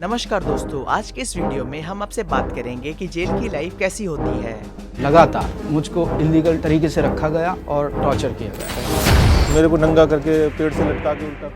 नमस्कार दोस्तों, आज के इस वीडियो में हम आपसे बात करेंगे कि जेल की लाइफ कैसी होती है। लगातार मुझको इलीगल तरीके से रखा गया और टॉर्चर किया गया। मेरे को नंगा करके पेड़ से लटका के उल्टा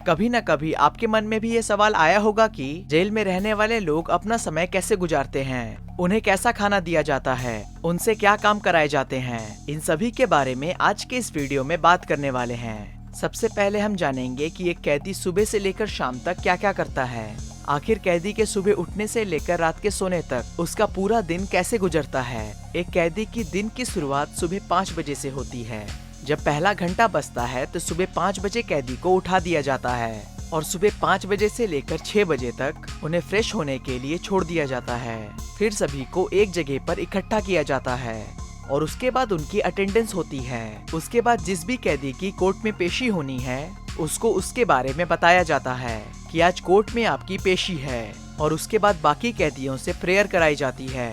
कभी न कभी आपके मन में भी ये सवाल आया होगा कि जेल में रहने वाले लोग अपना समय कैसे गुजारते हैं, उन्हें कैसा खाना दिया जाता है, उनसे क्या काम कराए जाते हैं। इन सभी के बारे में आज के इस वीडियो में बात करने वाले हैं। सबसे पहले हम जानेंगे कि एक कैदी सुबह से लेकर शाम तक क्या क्या करता है। आखिर कैदी के सुबह उठने से लेकर रात के सोने तक उसका पूरा दिन कैसे गुजरता है। एक कैदी की दिन की शुरुआत सुबह 5 बजे से होती है। जब पहला घंटा बजता है तो सुबह 5 बजे कैदी को उठा दिया जाता है और सुबह 5 बजे से लेकर 6 बजे तक उन्हें फ्रेश होने के लिए छोड़ दिया जाता है। फिर सभी को एक जगह पर इकट्ठा किया जाता है और उसके बाद उनकी अटेंडेंस होती है। उसके बाद जिस भी कैदी की कोर्ट में पेशी होनी है उसको उसके बारे में बताया जाता है कि आज कोर्ट में आपकी पेशी है। और उसके बाद बाकी कैदियों से प्रेयर कराई जाती है।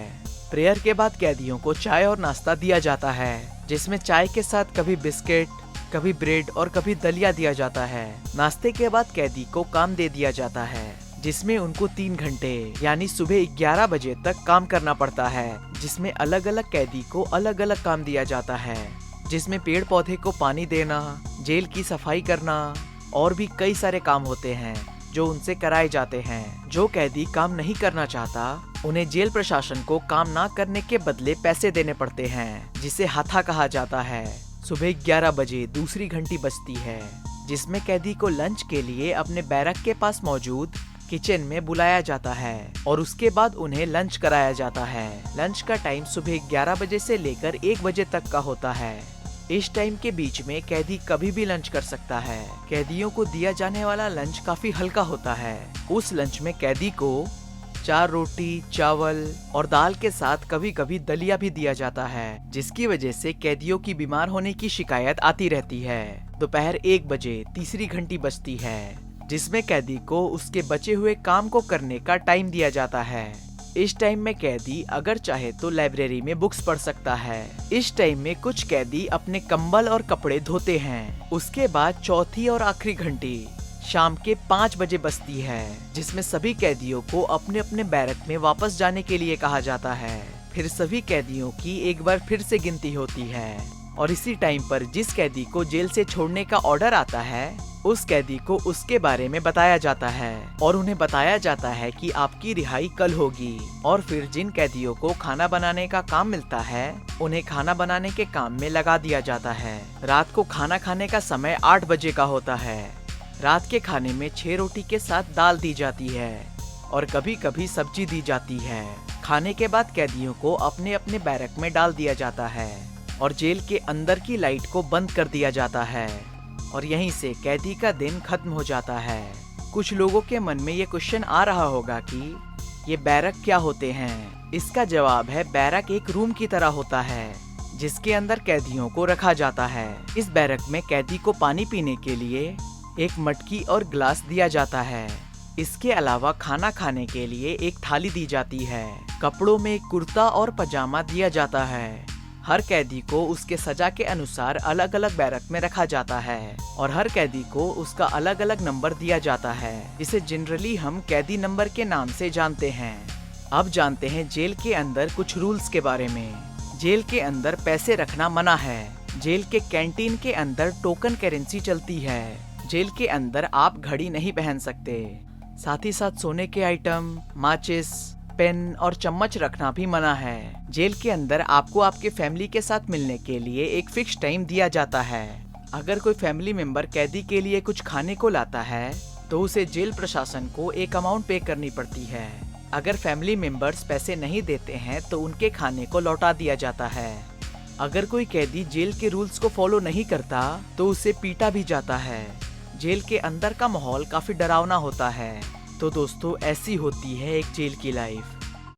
प्रेयर के बाद कैदियों को चाय और नाश्ता दिया जाता है, जिसमें चाय के साथ कभी बिस्किट, कभी ब्रेड और कभी दलिया दिया जाता है। नाश्ते के बाद कैदी को काम दे दिया जाता है, जिसमें उनको 3 घंटे यानी सुबह 11 बजे तक काम करना पड़ता है, जिसमें अलग अलग कैदी को अलग अलग काम दिया जाता है, जिसमें पेड़ पौधे को पानी देना, जेल की सफाई करना और भी कई सारे काम होते हैं जो उनसे कराए जाते हैं। जो कैदी काम नहीं करना चाहता उन्हें जेल प्रशासन को काम ना करने के बदले पैसे देने पड़ते हैं, जिसे हथा कहा जाता है। सुबह 11 बजे दूसरी घंटी बजती है, जिसमें कैदी को लंच के लिए अपने बैरक के पास मौजूद किचन में बुलाया जाता है और उसके बाद उन्हें लंच कराया जाता है। लंच का टाइम सुबह 11 बजे से लेकर 1 बजे तक का होता है। इस टाइम के बीच में कैदी कभी भी लंच कर सकता है। कैदियों को दिया जाने वाला लंच काफी हल्का होता है। उस लंच में कैदी को 4 रोटी, चावल और दाल के साथ कभी कभी दलिया भी दिया जाता है, जिसकी वजह से कैदियों की बीमार होने की शिकायत आती रहती है। दोपहर 1 बजे तीसरी घंटी बजती है, जिसमें कैदी को उसके बचे हुए काम को करने का टाइम दिया जाता है। इस टाइम में कैदी अगर चाहे तो लाइब्रेरी में बुक्स पढ़ सकता है। इस टाइम में कुछ कैदी अपने कंबल और कपड़े धोते हैं। उसके बाद चौथी और आखिरी घंटी शाम के 5 बजे बजती है, जिसमें सभी कैदियों को अपने अपने बैरक में वापस जाने के लिए कहा जाता है। फिर सभी कैदियों की एक बार फिर से गिनती होती है और इसी टाइम पर जिस कैदी को जेल से छोड़ने का ऑर्डर आता है उस कैदी को उसके बारे में बताया जाता है और उन्हें बताया जाता है कि आपकी रिहाई कल होगी। और फिर जिन कैदियों को खाना बनाने का काम मिलता है उन्हें खाना बनाने के काम में लगा दिया जाता है। रात को खाना खाने का समय 8 बजे का होता है। रात के खाने में 6 रोटी के साथ दाल दी जाती है और कभी कभी सब्जी दी जाती है। खाने के बाद कैदियों को अपने अपने बैरक में डाल दिया जाता है और जेल के अंदर की लाइट को बंद कर दिया जाता है और यहीं से कैदी का दिन खत्म हो जाता है। कुछ लोगों के मन में ये क्वेश्चन आ रहा होगा कि ये बैरक क्या होते हैं। इसका जवाब है, बैरक एक रूम की तरह होता है जिसके अंदर कैदियों को रखा जाता है। इस बैरक में कैदी को पानी पीने के लिए एक मटकी और ग्लास दिया जाता है। इसके अलावा खाना खाने के लिए एक थाली दी जाती है। कपड़ों में एक कुर्ता और पजामा दिया जाता है। हर कैदी को उसके सजा के अनुसार अलग अलग बैरक में रखा जाता है और हर कैदी को उसका अलग अलग नंबर दिया जाता है, जिसे जनरली हम कैदी नंबर के नाम से जानते हैं। अब जानते हैं जेल के अंदर कुछ रूल्स के बारे में। जेल के अंदर पैसे रखना मना है। जेल के कैंटीन के अंदर टोकन करेंसी चलती है। जेल के अंदर आप घड़ी नहीं पहन सकते। साथ ही साथ सोने के आइटम, माचिस, पेन और चम्मच रखना भी मना है। जेल के अंदर आपको आपके फैमिली के साथ मिलने के लिए एक फिक्स टाइम दिया जाता है। अगर कोई फैमिली मेंबर कैदी के लिए कुछ खाने को लाता है तो उसे जेल प्रशासन को एक अमाउंट पे करनी पड़ती है। अगर फैमिली मेंबर्स पैसे नहीं देते हैं तो उनके खाने को लौटा दिया जाता है। अगर कोई कैदी जेल के रूल्स को फॉलो नहीं करता तो उसे पीटा भी जाता है। जेल के अंदर का माहौल काफी डरावना होता है। तो दोस्तों, ऐसी होती है एक जेल की लाइफ।